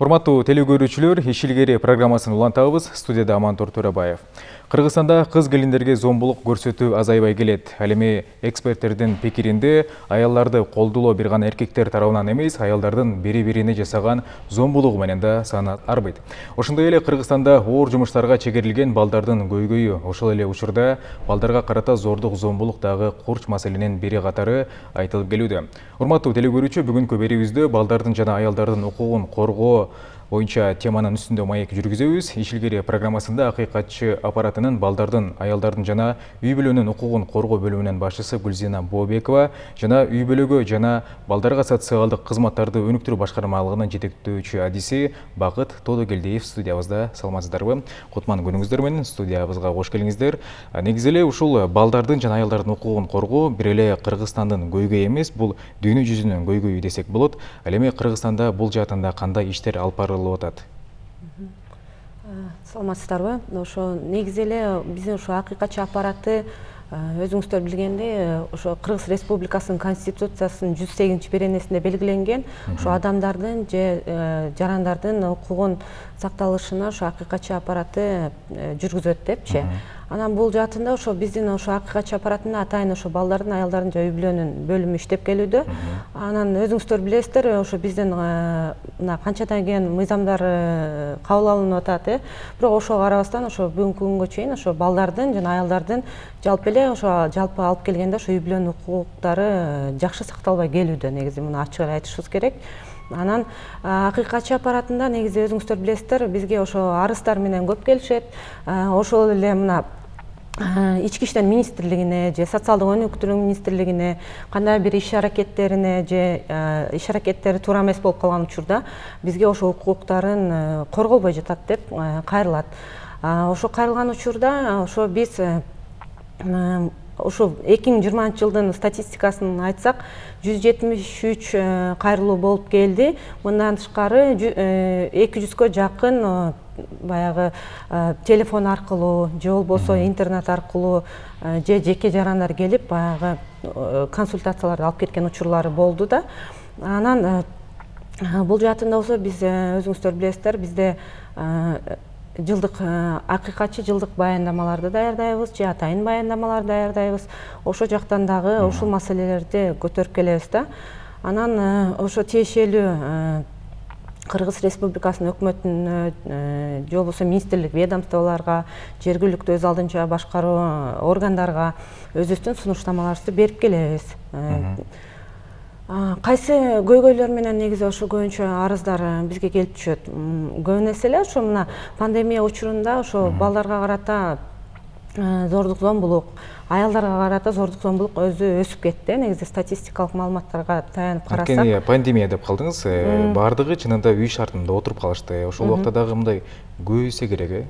Урматтуу теле көрүүчүлөр, иш илгери программасын улантабыз. Студияда Амантур Төрөбаев. Кыргызстанда кыз келиндерге зомбулук көрсөтүү азайбай келет. Ал эми эксперттердин пикиринде аялдарды колдулоо бир гана эркектер тарабынан эмес, аялдардын бири-бирине жасаган зомбулугу менен да саны арбайт. Ошондой эле Кыргызстанда оор жумуштарга чегерилген балдардын көйгөйү, ошол эле учурда балдарга карата зордук зомбулук дагы курч маселенин бири катары айтылып келүүдө. Урматтуу теле көрүүчү, бүгүнкү берүүбүздө балдардын жана аялдардын укугун коргоо боюнча теманын үстүндө маек жүргүзөбүз. Иш илгери программасында акыйкатчы аппаратынын балдардын, аялдардын жана үй бүлөнүн укугун коргоо бөлүмүнүн башчысы Гүлзина Бообекова жана үй бүлөгө жана балдарга социалдык кызматтарды өнүктүрүү башкармалыгынын жетектөөчү адиси Бакыт Тодогелдиев студиябызда. Саламатсыздарбы? Кутман күнүңүздөр менен студиябызга кош келиңиздер. Негизи эле ушул балдардын жана аялдардын укугун коргоо бир эле Кыргызстандын көйгөйү эмес, бул дүйнө жүзүнүн көйгөйү десек болот. Ал эми Кыргызстанда бул жаатында кандай иштер алып барылып атат? Саламатсыздарбы? Ошо негизи эле биздин ушу акыйкатчы аппараты өзүңүздөр билгендей, ошо Кыргыз Республикасынын Конституциясынын 108 беренесинде белгиленген ошо адамдардын же жарандардын укугун сакталышына ошо акыйкатчы аппараты жүргүзөт депчи. Анан бул жаатында ошо биздин ошо акыйкатчы аппаратында атайын ошо балдардын, аялдардын жана үй бүлөнүн бөлүмү иштеп келүүдө. Анан өзүңүздөр билесиздер, ошо биздин мына канчадан кийин мыйзамдар кабыл алынып атат, бирок ошого карабастан ошо бүгүнкү күнгө чейин ошо балдардын жана аялдардын жалпы алып келгенде ошо үй бүлөнүн укуктары жакшы сакталбай келүүдө, негизи муну ачык эле айтышыбыз керек. Анан акыйкатчы аппаратында негизи өзүңүздөр билесиздер, бизге ошо арыздар менен көп келишет. Ошол эле мына Ички иштер министрлигине же социалдык өнүктүрүү министрлигине кандай бир иш аракеттерине же иш аракеттери туура эмес болуп калган учурда бизге ошо укуктарын корголбой жатат деп кайрылат. Ошо кайрылган учурда ошо биз ошо 2020 жылдын статистикасын айтсак, 173 кайрылуу болуп келди. Мындан тышкары 200гө жакын баягы телефон аркылуу же болбосо интернет аркылуу же жеке жарандар келип баягы консультацияларды алып кеткен учурлары болду да. Анан бул жаатында болсо биз өзүңүздөр билесиздер, бизде жылдык акыйкатчы жылдык баяндамаларды даярдайбыз же атайын баяндамаларды даярдайбыз. Ошо жактан дагы ушул маселелерди көтөрүп келебиз да. Анан ошо тиешелүү Кыргыз Республикасынын өкмөтүнө же болбосо министрлик ведомстволорго, жергиликтүү өз алдынча башкаруу органдарга өзүбүздүн сунуштамаларыбызды берип келебиз. Кайсы көйгөйлөр менен негизи ошо көбүнчө арыздар бизге келип түшөт. Көбүнесе эле ошо мына пандемия учурунда ошо балдарга карата зордук зомбулук, аялдарга карата зордук зомбулук өзү өсүп кетти. Негизи статистикалык маалыматтарга таянып карасак. Анткени пандемия деп калдыңыз, баардыгы чынында үй шартында отуруп калышты. Ошол убакта дагы мындай көбөйсө керек,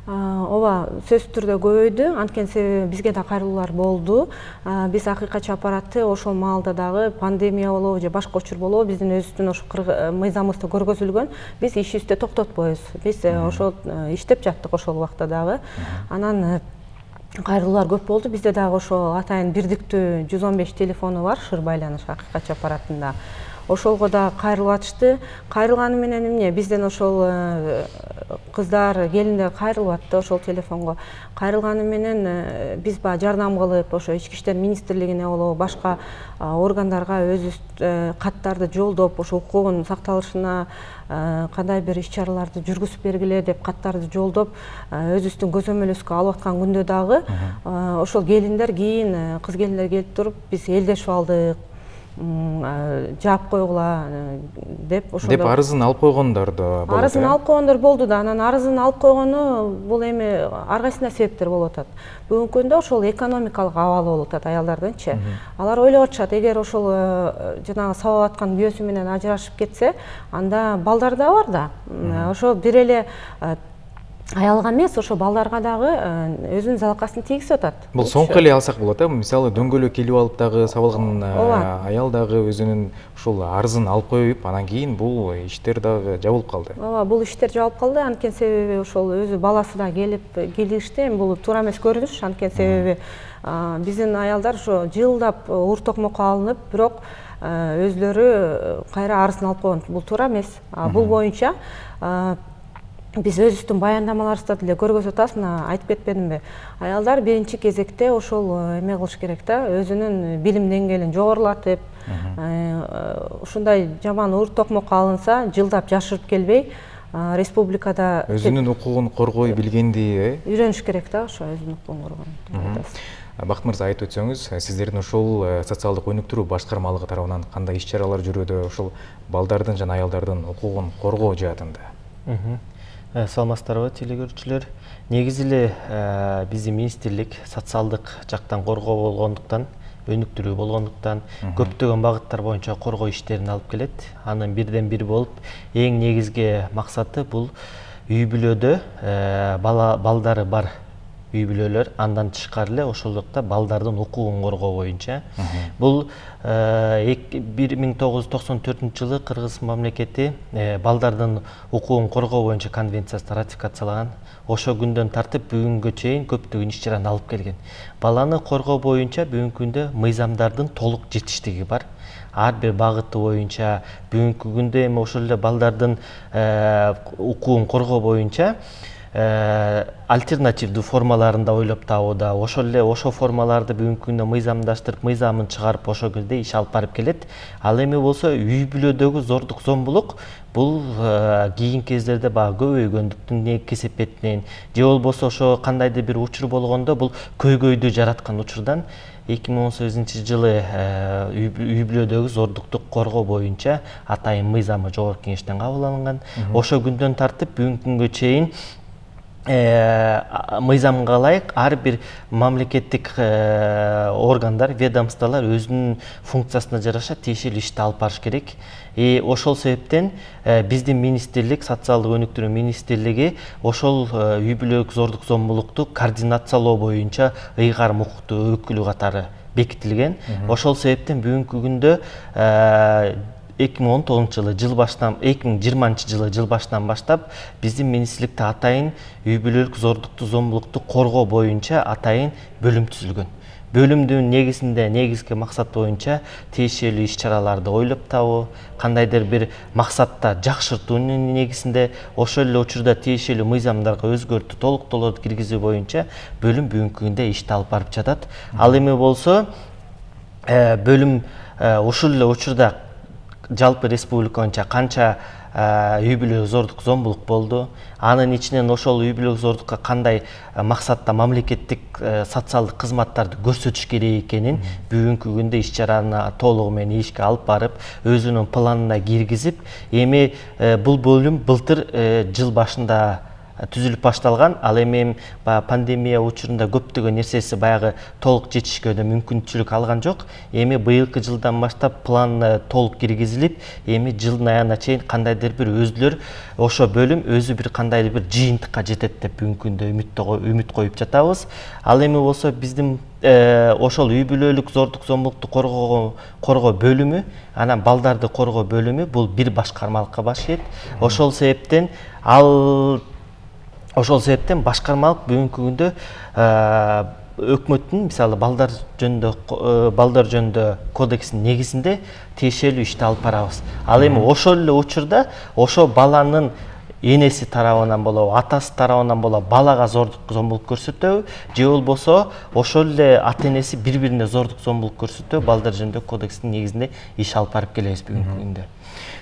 Ооба, сөзсүз түрдө көбөйдү. Анткени себеби бизге да кайрылуулар болду. Биз акыйкатчы аппараты ошол маалда дагы пандемия болобу же башка учур болобу, биздин өзүбүздүн ошо мыйзамыбызда көргөзүлгөн, биз ишибизди токтотпойбуз. Биз ошол иштеп жаттык ошол убакта дагы. Анан кайрылуулар көп болду. Бизде дагы ошо атайын бирдиктүү 115 телефону бар, шыр байланыш акыйкатчы аппаратында. Ошолго да кайрылып атышты. Кайрылганы менен эмне? Бизден ошол кыздар, келиндер кайрылып атты ошол телефонго. Кайрылганы менен биз жардам кылып, ошо Ички иштер министрлигине болобу, башка органдарга өзүбүз каттарды жолдоп, ошо укугун сакталышына кандай бир иш-чараларды жүргүзүп бергиле деп каттарды жолдоп, өзүбүздүн көзөмөлүбүзгө алып аткан күндө дагы ошол келиндер кийин, кыз келиндер келип туруп, биз элдешип алдык, жаап койгула деп ошондо. Деп арызын алып койгондор да болот. Арызын алып койгондор болду да. Анан арызын алып койгону бул эми ар кайсында себептер болуп атат. Бүгүнкү күндө ошол экономикалык абалы болуп атат аялдардынчы. Алар ойлоп атышат, эгер ошол жанагы сабап аткан күйөөсү менен ажырашып кетсе, анда балдар да бар да. Ошо бир эле аялга эмес, ошо балдарга дагы өзүнүн залакасын тийгизип атат. Бул соңку эле алсак болот э, мисалы дөңгөлөк келип алып дагы сабалган аял дагы өзүнүн ушул арызын алып коюп, анан кийин бул иштер дагы жабылып калды. Ооба, бул иштер жабылып калды. Анткени себеби ошол өзү баласы да келип келишти. Бул туура эмес көрүнүш. Анткени себеби биздин аялдар ошо жылдап ур токмокко алынып, бирок өзлөрү кайра арызын алып койгон. Бул туура эмес. Бул боюнча биз өзүбүздүн баяндамаларыбызда деле көргөзүп атабыз, мына айтып кетпедимби? Аялдар биринчи кезекте ошол эме кылыш керек да, өзүнүн билим деңгээлин жогорулатып, ушундай жаман ур токмокко алынса, жылдап жашырып келбей, республикада Өзүнүн укугун коргой билгенди, үйрөнүш керек да, ошо өзүнүн укугун коргону. Бакыт мырза, айтып өтсөңүз, сиздердин ушул социалдык өнүктүрүү башкармалыгы тарабынан кандай иш-чаралар жүрүүдө ушул балдардын жана аялдардын укугун коргоо жаатында? Саламатсыздарбы, телекөрүүчүлөр. Негизи эле биздин министрлик социалдык жактан коргоо болгондуктан, өнүктүрүү болгондуктан көптөгөн багыттар боюнча коргоо иштерин алып келет. Анын бирден бир болуп, эң негизги максаты бул үй бүлөдө балдары бар үй бүлөлөр, андан тышкары эле ошолдукта балдардын укугун коргоо боюнча. Бул 1994 жылы Кыргыз мамлекети балдардын укугун коргоо боюнча конвенциясын ратификациялаган. Ошо күндөн тартып бүгүнгө чейин көптөгөн иш-чараны алып келген. Баланы коргоо боюнча бүгүнкү күндө мыйзамдардын толук жетиштиги бар. Ар бир багыты боюнча бүгүнкү күндө эми ошол эле балдардын укугун коргоо боюнча альтернативдүү формаларын да ойлоп табууда. Ошол эле ошо формаларды бүгүнкү күндө мыйзамдаштырып, мыйзамын чыгарып ошол кезде иш алып барып келет. Ал эми болсо үй бүлөдөгү зордук зомбулук бул кийинки кездерде баягы көбөйгөндүктүн кесепетинен же болбосо ошо кандайдыр бир учур болгондо бул көйгөйдү жараткан учурдан 2018 жылы үй бүлөдөгү зордукту коргоо боюнча атайын мыйзамы жогорку кеңештен кабыл алынган. Ошо күндөн тартып бүгүнкү күнгө чейин мыйзамга ылайык ар бир мамлекеттик органдар, ведомстволор өзүнүн функциясына жараша тиешелүү ишти алып барыш керек. Ошол себептен биздин министрлик, социалдык өнүктүрүү министрлиги ошол үй бүлөлүк зордук зомбулукту координациялоо боюнча ыйгарым укуктуу өкүлү катары бекитилген. Ошол себептен бүгүнкү күндө 2019 жылы 2020 жылы жыл башынан баштап биздин министрликте атайын үй бүлөлүк зордукту зомбулукту коргоо боюнча атайын бөлүм түзүлгөн. Бөлүмдүн негизги максат боюнча тиешелүү иш-чараларды ойлоп табуу, кандайдыр бир максатта жакшыртуунун негизинде ошол эле учурда тиешелүү мыйзамдарга өзгөртүү, толуктоолорду киргизүү боюнча бөлүм бүгүнкү күндө ишти алып барып жатат. Ал эми болсо бөлүм ушул эле учурда жалпы республика боюнча канча үй бүлөлүк зордук зомбулук болду, анын ичинен ошол үй бүлөлүк зордукка кандай максатта мамлекеттик социалдык кызматтарды көрсөтүш керек экенин бүгүнкү күндө иш-чараны толугу менен ишке алып барып, өзүнүн планына киргизип, эми бул бөлүм былтыр жыл башында түзүлүп башталган. Ал эми пандемия учурунда көптөгөн нерсеси баягы толук жетишкө да мүмкүнчүлүк алган жок. Эми быйылкы жылдан баштап план толук киргизилип, эми жылдын аягына чейин кандайдыр бир өзүлөр ошо бөлүм өзү бир кандайдыр бир жыйынтыкка жетет деп бүгүнкү күндө үмүт коюп жатабыз. Ал эми болсо биздин ошол үй бүлөлүк зордук зомбулукту коргоо бөлүмү, анан балдарды коргоо бөлүмү бул бир башкармалыкка баш ийет. Ошол себептен башкармалык бүгүнкү күндө өкмөттүн мисалы балдар жөнүндө кодексинин негизинде тиешелүү ишти алып барабыз. Ал эми ошол эле учурда ошо баланын энеси тарабынан болобу, атасы тарабынан болобу балага зордук зомбулук көрсөтөбү же болбосо ошол эле ата-энеси бири-бирине зордук зомбулук көрсөтөбү, балдар жөнүндө кодекстин негизинде иш алып барып келебиз бүгүнкү күндө.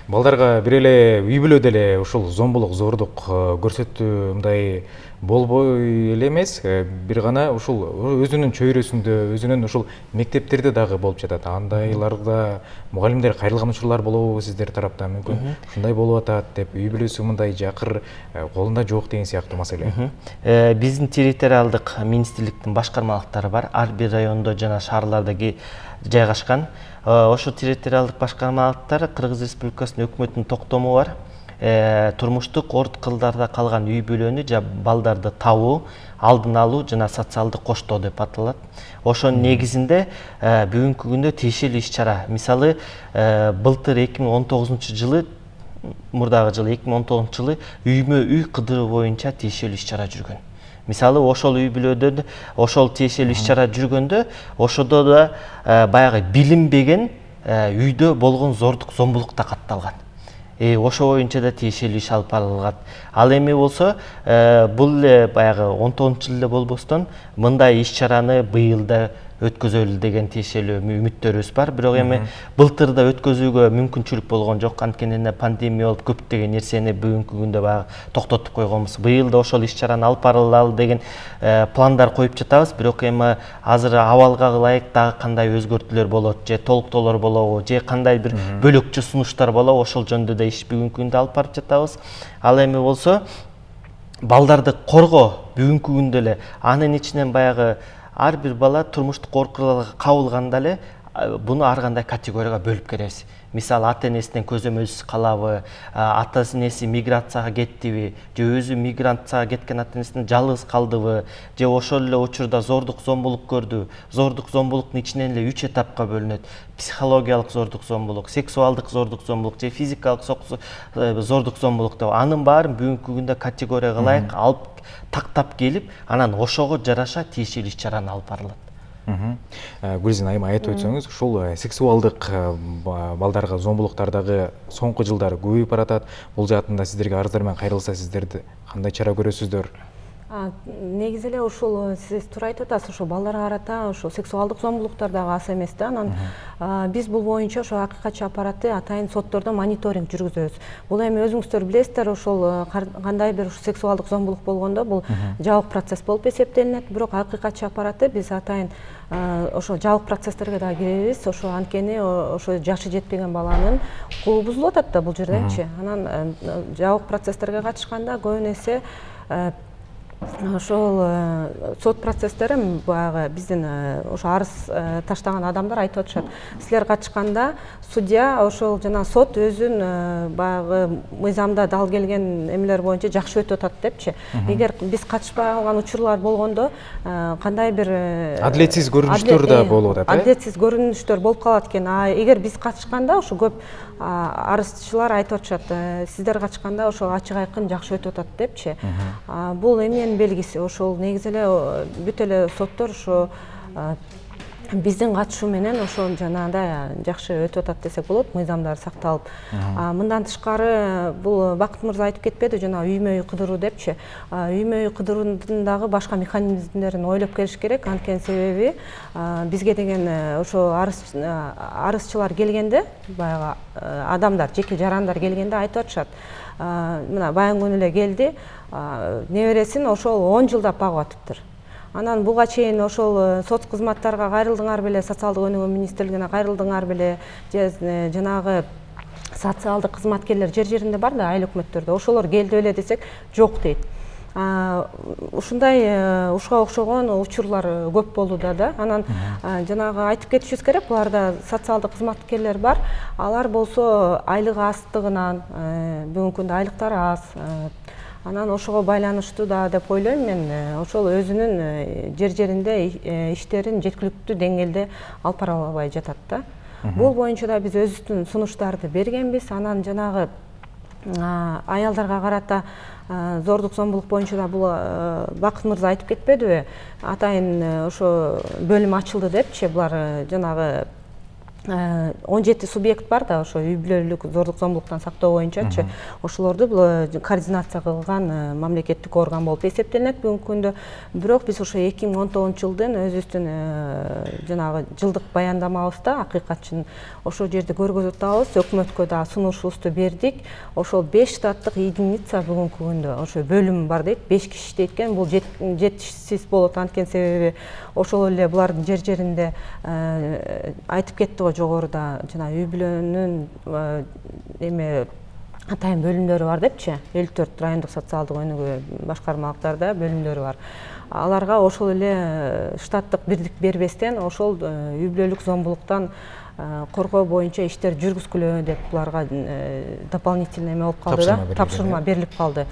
Балдарга бир эле үй бүлөдө эле ушул зомбулук, зордук көрсөтүү мындай болбой эле эмес, бир гана ушул өзүнүн чөйрөсүндө, өзүнүн ушул мектептерде дагы болуп жатат. Андайларда мугалимдер кайрылган учурлар болобу сиздер тараптан? Мүмкүн ушундай болуп атат деп, үй бүлөсү мындай жакыр, колунда жок деген сыяктуу маселе. Биздин территориалдык министрликтин башкармалыктары бар, ар бир райондо жана шаарларда жайгашкан. Ошо территориалдык башкармалыктар Кыргыз Республикасынын өкмөтүнүн токтому бар. турмуштук орткылдарда калган үй бүлөнү же балдарды табуу, алдын алуу жана социалдык коштоо деп аталат. Ошонун негизинде бүгүнкү күндө тиешелүү иш-чара. Мисалы, былтыр 2019-жылы, мурдагы жылы 2019-жылы үймө-үй кыдыруу боюнча тиешелүү иш-чара жүргөн. Мисалы, ошол үй бүлөдөн ошол тиешелүү иш-чара жүргөндө, ошодо да баягы билинбеген үйдө болгон зордук зомбулук да катталган. Ошо боюнча да тиешелүү иш алып барылат. Ал эми болсо, бул баягы 19-жылы болбостон мындай иш-чараны быйыл да өткөзөлү деген тиешелүү үмүттөрүбүз бар. Бирок эми былтырда өткөзүүгө мүмкүнчүлүк болгон жок. Анткени пандемия болуп көптөгөн нерсени бүгүнкү күндө баягы токтотуп койгонбуз. Быйыл да ошол иш-чараны алып барылалы деген пландар коюп жатабыз. Бирок эми азыр абалга ылайык дагы кандай өзгөртүүлөр болот, же толуктоолор болобу, же кандай бир бөлөкчө сунуштар болобу, ошол жөнүндө да иш бүгүнкү күндө алып барып жатабыз. Ал эми болсо балдарды коргоо бүгүнкү күндө эле анын ичинен баягы ар бир бала турмуштук коркурларга кабылганда эле буну ар кандай категорияга бөлүп керебиз. Мисалы, ата-энесинен көзөмөлсүз калабы, ата-энеси миграцияга кеттиби, же өзү миграцияга кеткен ата-энесинен жалгыз калдыбы, же ошол эле учурда зордук зомбулук көрдү. Зордук зомбулуктун ичинен эле 3 этапка бөлүнөт. Психологиялык зордук зомбулук, сексуалдык зордук зомбулук, же физикалык зордук зомбулук деп. Анын баарын бүгүнкү күндө категорияга ылайык алып тактап келип, анан ошого жараша тиешелүү иш-чараны алып барылат. Гүлзина айым, айтып өтсөңүз, ушул сексуалдык балдарга зомбулуктардагы соңку жылдары көбөйүп баратат. Бул жаатында сиздерге арыздар менен кайрылса, сиздерди кандай чара көрөсүздөр? Негизи эле ушул сиз туура айтып атасыз, ошо балдарга карата ошо сексуалдык зомбулуктар дагы аз эмес да. Анан биз бул боюнча ошо акыйкатчы аппараты атайын соттордо мониторинг жүргүзөбүз. Бул эми өзүңүздөр билесиздер, ошол кандай бир сексуалдык зомбулук болгондо бул жабык процесс болуп эсептелинет. Бирок акыйкатчы аппараты биз атайын ошо жабык процесстерге да киребиз. Ошо анткени ошо жашы жетпеген баланын укугу бузулуп атат да бул жерденчи. Анан жабык процесстерге катышканда көбүн эсе ошол сот процесстери баягы биздин ошо арыз таштаган адамдар айтып атышат. Силер катышканда судья ошол жана сот өзүн баягы мыйзамда дал келген эмелер боюнча жакшы өтүп атат депчи. Эгер биз катышпай калган учурлар болгондо кандай бир адилетсиз көрүнүштөр да болуп атат. Адилетсиз көрүнүштөр болуп калат экен. Эгер биз катышканда ошо көп арызчылар айтып атышат, сиздер катышканда ошол ачык айкын жакшы өтүп атат депчи. Бул эмненин белгиси? Ошол негизи эле бүт эле соттор ошо биздин катышуу менен ошол жанагындай жакшы өтүп атат десек болот, мыйзамдар сакталып. Мындан тышкары бул Бакыт мырза айтып кетпеди, жана үймө-үй кыдыруу депчи. Үймө-үй кыдыруунун дагы башка механизмдерин ойлоп келиш керек. Анткени себеби бизге деген ошо арызчылар келгенде, баягы адамдар, жеке жарандар келгенде айтып атышат. Мына баягы күнү эле келди, небересин ошол 10 жылдап багып атыптыр. Анан буга чейин ошол сот кызматтарга кайрылдыңар беле, социалдык өнүгүү министрлигине кайрылдыңар беле, же жанагы социалдык кызматкерлер жер-жеринде бар да, айыл өкмөттөрдө, ошолор келди беле десек, жок дейт. Ушундай ушуга окшогон учурлар көп болду да. Анан жанагы айтып кетишибиз керек, буларда социалдык кызматкерлер бар. Алар болсо айлыгы аздыгынан, бүгүнкү күндө айлыктары аз. Анан ошого байланыштуу да деп ойлойм мен, ошол өзүнүн жер-жеринде иштерин жеткиликтүү деңгээлде алып бара албай жатат да. Бул боюнча да биз өзүбүздүн сунуштарды бергенбиз. Анан жанагы аялдарга карата зордук зомбулук боюнча да бул Бакыт мырза айтып кетпедиби? Атайын ошо бөлүм ачылды депчи. Булар жанагы 17 субъект бар да, ошо үй бүлөлүк зордук зомбулуктан сактоо боюнчачы. Ошолорду координация кылган мамлекеттик орган болуп эсептелинет бүгүнкү күндө. Бирок биз ошо 2019-жылдын өзүбүздүн жанагы жылдык баяндамабызда акыйкатчынын ошол жерде көргөзүп атабыз, өкмөткө да сунушубузду бердик. Ошол 5 штаттык единица бүгүнкү күндө ошо бөлүм бар дейт, 5 киши иштейт экен. Бул жетишсиз болот, анткени себеби ошол эле булардын жер-жеринде айтып кетти го жогоруда, жана үй бүлөнүн эме атайын бөлүмдөрү бар депчи. 54 райондук социалдык өнүгүү башкармалыктарда бөлүмдөрү бар. Аларга ошол эле штаттык бирдик бербестен ошол үй бүлөлүк зомбулуктан коргоо боюнча иштер жүргүзгүлө деп буларга дополнительный эме болуп калды да, тапшырма берилип калды.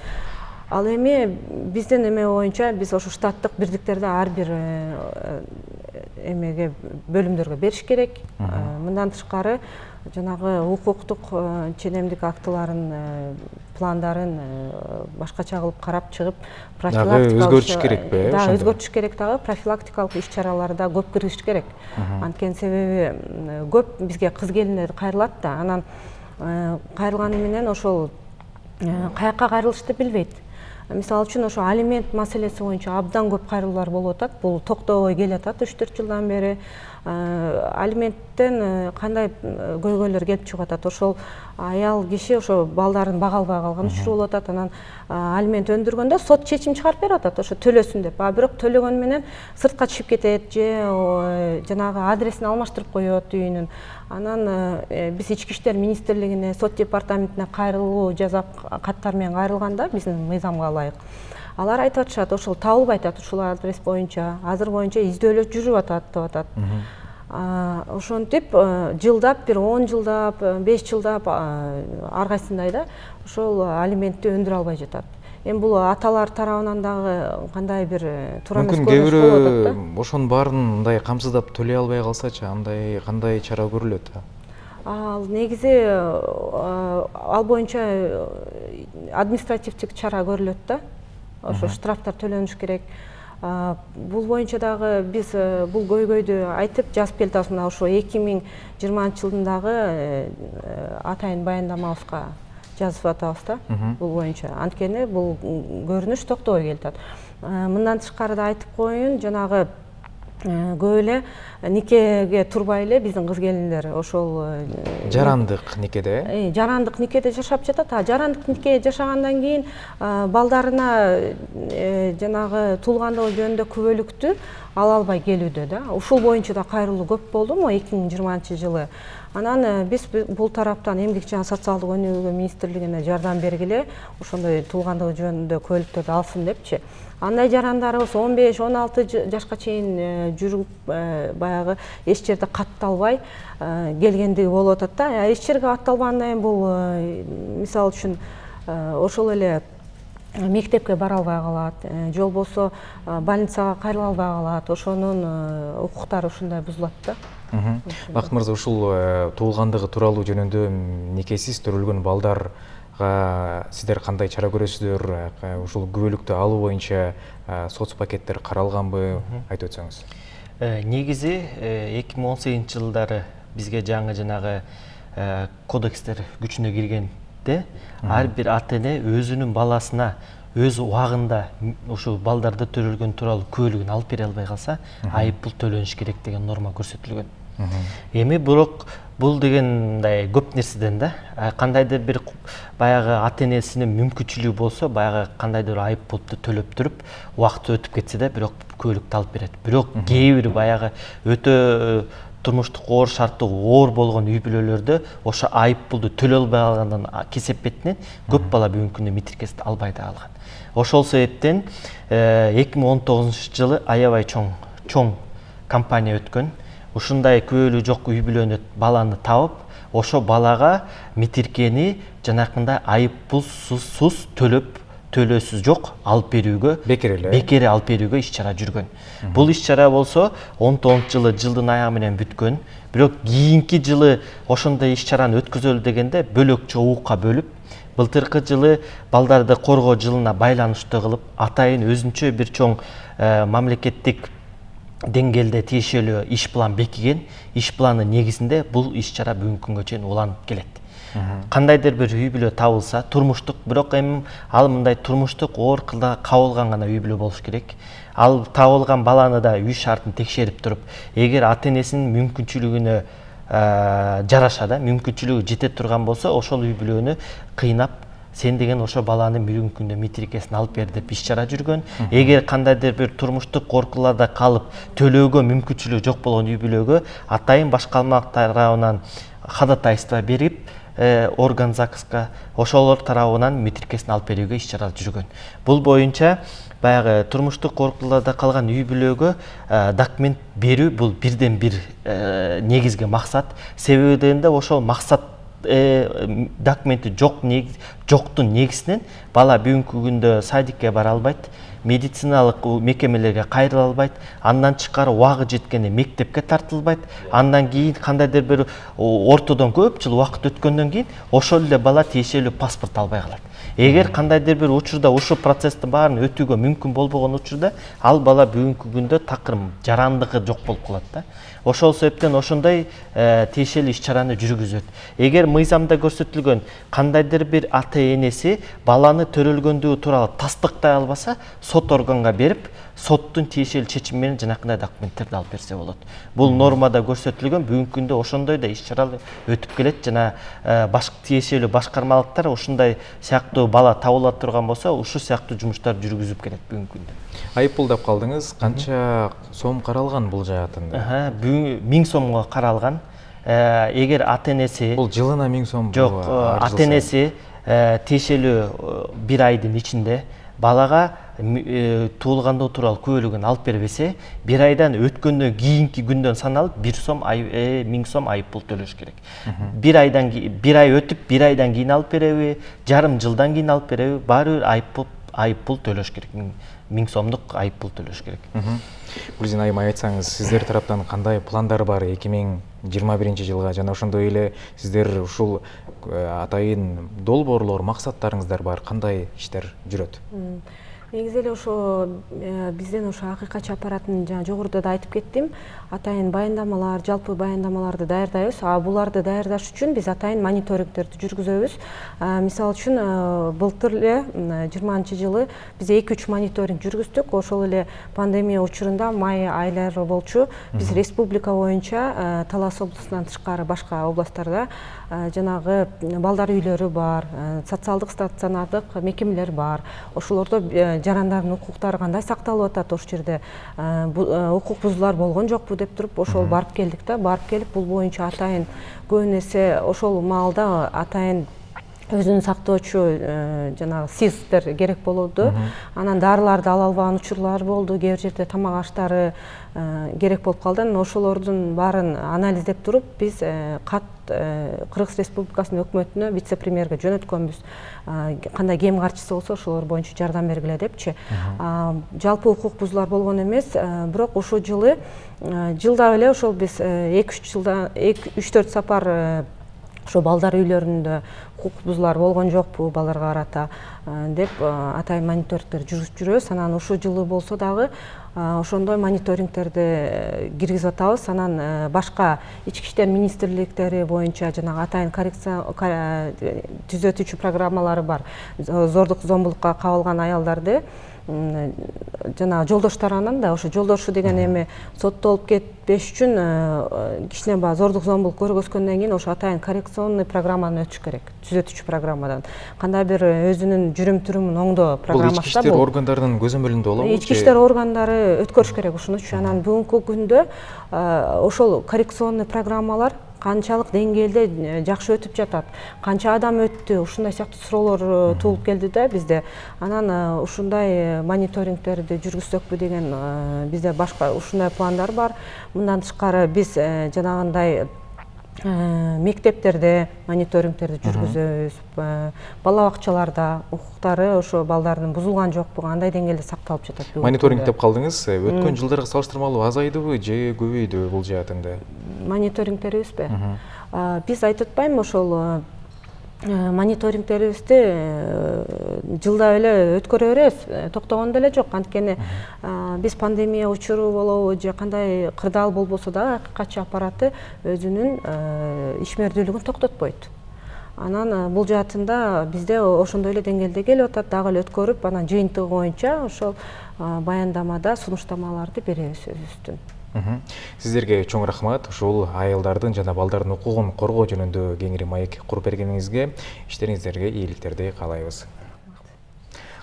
Ал эми биздин эме боюнча биз ошо штаттык бирдиктерди ар бир эмеге бөлүмдөргө бериш керек. Мындан тышкары жанагы укуктук ченемдик актыларын, пландарын башкача кылып карап чыгып, профилактикалык өзгөртүш керекпи? Да, өзгөртүш керек дагы, профилактикалык иш-чараларды да көп киргизиш керек. Анткени себеби көп бизге кыз келиндер кайрылат да, анан кайрылганы менен ошол каякка кайрылышты билбейт. Мисалы үчүн ошо алимент маселеси боюнча абдан көп кайрылуулар болуп атат. Бул токтобой келатат 3-4 жылдан бери. Алименттен кандай көйгөйлөр келип чыгып атат. Ошол аял киши ошо балдарын бага албай калган учуру болуп атат. Анан алимент өндүргөндө сот чечим чыгарып берип атат, ошо төлөсүн деп. Бирок төлөгөн менен сыртка чыгып кетет же жанагы адресин алмаштырып коет үйүнүн. Анан биз Ички иштер министрлигине, сот департаментине кайрылуу жазап каттар менен кайрылганда биздин мыйзамга ылайык. Алар айтып атышат, ошол табылбай атат ушул адрес боюнча. Азыр боюнча издөөлөр жүрүп атат деп атат. Ошентип жылдап, бир 10 жылдап, 5 жылдап ар кайсындай да ошол алиментти өндүрө албай жатат. Эми бул аталар тарабынан дагы кандай бир туура эмес көрүнүш болуп атат да. Мүмкүн ошонун баарын мындай камсыздап төлөй албай калсачы, андай кандай чара көрүлөт? Ал негизи ал боюнча административдик чара көрүлөт да. Ошо штрафтар төлөнүш керек. Бул боюнча дагы биз бул көйгөйдү айтып жазып келатабыз. Мына ошо 2020-жылдын дагы атайын баяндамабызга жазып атабыз да бул боюнча. Анткени бул көрүнүш токтобой келатат. Мындан тышкары да айтып коеюн, жанагы көп эле никеге турбай эле биздин кыз келиндер ошол жарандык никеде? Жарандык никеде жашап жатат. Жарандык никеде жашагандан кийин балдарына жанагы туулгандыгы жөнүндө күбөлүктү ала албай келүүдө да. Ушул боюнча да кайрылуу көп болду му 2020-жылы. Анан биз бул тараптан эмгек жана социалдык өнүгүү министрлигине жардам бергиле, ошондой туулгандыгы жөнүндө күбөлүктөрдү алсын депчи. Андай жарандарыбыз 15-16 жашка чейин жүрүп баягы эч жерде катталбай келгендиги болуп атат да. Эч жерге катталбагандан кийин бул мисалы үчүн ошол эле мектепке бара албай калат, же болбосо больницага кайрыла албай калат. Ошонун укуктары ушундай бузулат да. Бакыт мырза, ушул туулгандыгы тууралуу жөнүндө никесиз төрөлгөн балдарга сиздер кандай чара көрөсүздөр? Ушул күбөлүктү алуу боюнча соц пакеттер каралганбы? Айтып өтсөңүз. Негизи 2018-жылдары бизге жанагы кодекстер күчүнө киргенде ар бир ата эне өзүнүн баласына өз убагында ушул балдарды төрөлгөн тууралуу күбөлүгүн алып бере албай калса, айып пул төлөнүш керек деген норма көрсөтүлгөн. Эми бирок бул дегендай көп нерседен да, кандайдыр бир баягы ата энесинин мүмкүнчүлүгү болсо, баягы кандайдыр айып пулду төлөп туруп, убакыт өтүп кетсе да, бирок күбөлүктү алып берет. Бирок кээ бир баягы өтө турмуштук оор шарттуу оор болгон үй бүлөлөрдө ошо айып пулду төлөй албай калгандан кесепетинен көп бала бүгүнкү күндө митркесин албай да калган. Ошол себептен 2019-жылы аябай чоң кампания өткөн. Ушундай күбөлү жок үй бүлөнү баланы табып, ошо балага митиркени жанакындай айып пулсуз төлөөсүз жок алып берүүгө, бекер алып берүүгө иш-чара жүргөн. Бул иш-чара болсо 19-жылы жылдын аягы менен бүткөн. Бирок кийинки жылы ошондой иш-чараны өткөзөлү дегенде бөлөкчө укка бөлүп, былтыркы жылы балдарды коргоо жылына байланыштуу кылып, атайын өзүнчө бир чоң мамлекеттик деңгээлде тиешелүү иш план бекиген. Иш планы негизинде бул иш-чара бүгүнкү күнгө чейин уланып келет. Кандайдыр бир үй бүлө табылса, турмуштук, бирок эми ал мындай турмуштук оор кылда кабылган гана үй бүлө болуш керек. Ал табылган баланы да үй шартын текшерип туруп, эгер ата энесинин мүмкүнчүлүгүнө жараша да, мүмкүнчүлүгү жете турган болсо, ошол үй бүлөнү кыйнап, сен деген ошо баланы бүгүнкү күндө митрикесин алып бер деп иш-чара жүргөн. Эгер кандайдыр бир турмуштук коркууларда калып, төлөөгө мүмкүнчүлүгү жок болгон үй бүлөгө атайын башкарма тарабынан ходатайство берип, орган ЗАГСка ошолор тарабынан метиркесин алып берүүгө иш чаралар жүргөн. Бул боюнча баягы турмуштук коркуларда калган үй бүлөгө документ берүү бул бирден бир негизги максат. Себеби дегенде ошол максат документи жоктун негизинен бала бүгүнкү күндө садикке бара албайт, медициналык мекемелерге кайрыла албайт, андан тышкары убагы жеткенде мектепке тартылбайт, андан кийин кандайдыр бир ортодон көп жыл убакыт өткөндөн кийин ошол эле бала тиешелүү паспорт албай калат. Эгер кандайдыр бир учурда ушул процесстин баарын өтүүгө мүмкүн болбогон учурда ал бала бүгүнкү күндө такыр жарандыгы жок болуп калат да. Ошол себептен ошондой тиешелүү иш чараны жүргүзөт. Эгер мыйзамда көрсөтүлгөн кандайдыр бир ата энеси баланы төрөлгөндүгү тууралуу тастыктай албаса, сот органга берип, соттун тиешелүү чечими менен жанакындай документтерди алып берсе болот. Бул нормада көрсөтүлгөн, бүгүнкү күндө ошондой да иш чаралар өтүп келет. Жана тиешелүү башкармалыктар ушундай сыяктуу бала табыла турган болсо, ушул сыяктуу жумуштар жүргүзүп келет бүгүнкү күндө. Айыппул деп калдыңыз. Канча сом каралган бул жаатында? 1000 сомго каралган. Эгер ата энеси Бул жылына 1000 сом. Жок, ата энеси тиешелүү бир айдын ичинде балага туулгандыгы тууралуу күбөлүгүн алып бербесе, бир айдан өткөндөн кийинки күндөн саналып 1000 сом айыппул төлөш керек. Бир ай өтүп, бир айдан кийин алып береби, жарым жылдан кийин алып береби, баары бир айыппул төлөш керек. 1000 сомдук айыппул төлөш керек. Гүлзина айым, айтсаңыз, сиздер тараптан кандай пландар бар 2021 жылга? Жана ошондой эле сиздер ушул атайын долбоорлор, максаттарыңыздар бар, кандай иштер жүрөт? Негизи эле ошо бизден ошо акыйкатчы аппаратын жана жогоруда да айтып кеттим, атайын баяндамалар, жалпы баяндамаларды даярдайбыз. Буларды даярдаш үчүн биз атайын мониторингтерди жүргүзөбүз. Мисалы үчүн былтыр эле 20-жылы биз 2-3 мониторинг жүргүздүк. Ошол эле пандемия учурунда май айлары болчу. Биз республика боюнча Талас облусунан тышкары башка областтарда жанагы балдар үйлөрү бар, социалдык стационардык мекемелер бар. Ошолордо жарандардын укуктары кандай сакталып атат, ошол жерде укук бузуулар болгон жокпу деп туруп ошол барып келдик да. Барып келип бул боюнча атайын көбүн эсе ошол маалда атайын өзүн сактоочу жанагы СИЗдер керек болду. Анан дарыларды ала албаган учурлар болду, кээ бир жерде тамак аштары керек болуп калды. Ошолордун баарын анализдеп туруп биз кат Кыргыз Республикасынын өкмөтүнө вице-премьерге жөнөткөнбүз. Кандай кем карчысы болсо ошолор боюнча жардам бергиле депчи. Жалпы укук бузуулар болгон эмес, бирок ошол жылы жылда эле ошол биз 3-4 сапар ошо балдар үйлөрүндө укук бузуулар болгон жокпу балдарга карата деп атайын мониторингтер жүргүзүп жүрөбүз. Анан ушул жылы болсо дагы ошондой мониторингтерди киргизип атабыз. Анан башка ички иштер министрликтери боюнча жанагы атайын коррекция түзөтүүчү программалары бар. Зордук зомбулукка кабылган аялдарды жана жолдошторунан да ошо жолдошу деген эми соттолуп кетпеш үчүн кичине баягы зордук зомбулук көргөзгөндөн кийин ошо атайын коррекционный программаны өтүш керек, түзөтүүчү программадан. Кандай бир өзүнүн жүрүм-турумун оңдоо программасы да бул. Ички иштер органдарынын көзөмөлүндө болобу? Ички иштер органдары өткөрүш керек ушуну. Анан бүгүнкү күндө ошол коррекционный программалар канчалык деңгээлде жакшы өтүп жатат, канча адам өттү, ушундай сыяктуу суроолор туулуп келди да бизде. Анан ушундай мониторингтерди жүргүзсөкпү деген бизде башка ушундай пландар бар. Мындан тышкары биз жанагындай мектептерде мониторингтерди жүргүзөбүз, бала бакчаларда укуктары ошо балдардын бузулган жокпу, кандай деңгээлде сакталып жатат. Мониторинг деп калдыңыз. Өткөн жылдарга салыштырмалуу азайдыбы же көбөйдүбү бул жаатында? Мониторингтерибизби? Биз айтып атпаймынбы, ошол мониторингтерибизди жылда эле өткөрө беребиз, токтогондо эле жок. Анткени биз пандемия учуру болобу же кандай кырдаал болбосо дагы акыйкатчы аппараты өзүнүн ишмердүүлүгүн токтотпойт. Анан бул жаатында бизде ошондой эле деңгээлде келип атат, дагы эле өткөрүп, анан жыйынтыгы боюнча ошол баяндамада сунуштамаларды беребиз өзүбүздүн. Сиздерге чоң рахмат. Ушул аялдардын жана балдардын укугун коргоо жөнүндө кеңири маек куруп бергениңизге, иштериңиздерге ийгиликтерди каалайбыз.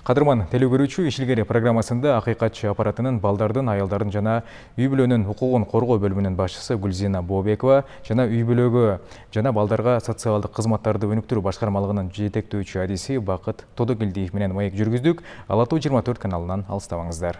Кадырман телегөрүүчү Ишилгери программасында акыйкатчы аппаратынын балдардын, аялдардын жана үй бүлөнүн укугун коргоо бөлүмүнүн башчысы Гүлзина Бообекова жана үй бүлөгө жана балдарга социалдык кызматтарды өнүктүрүү башкармалыгынын жетектөөчү адиси Бакыт Тодогелдиев менен маек жүргүздүк. Ала Тоо 24 каналынан алыстабаңыздар.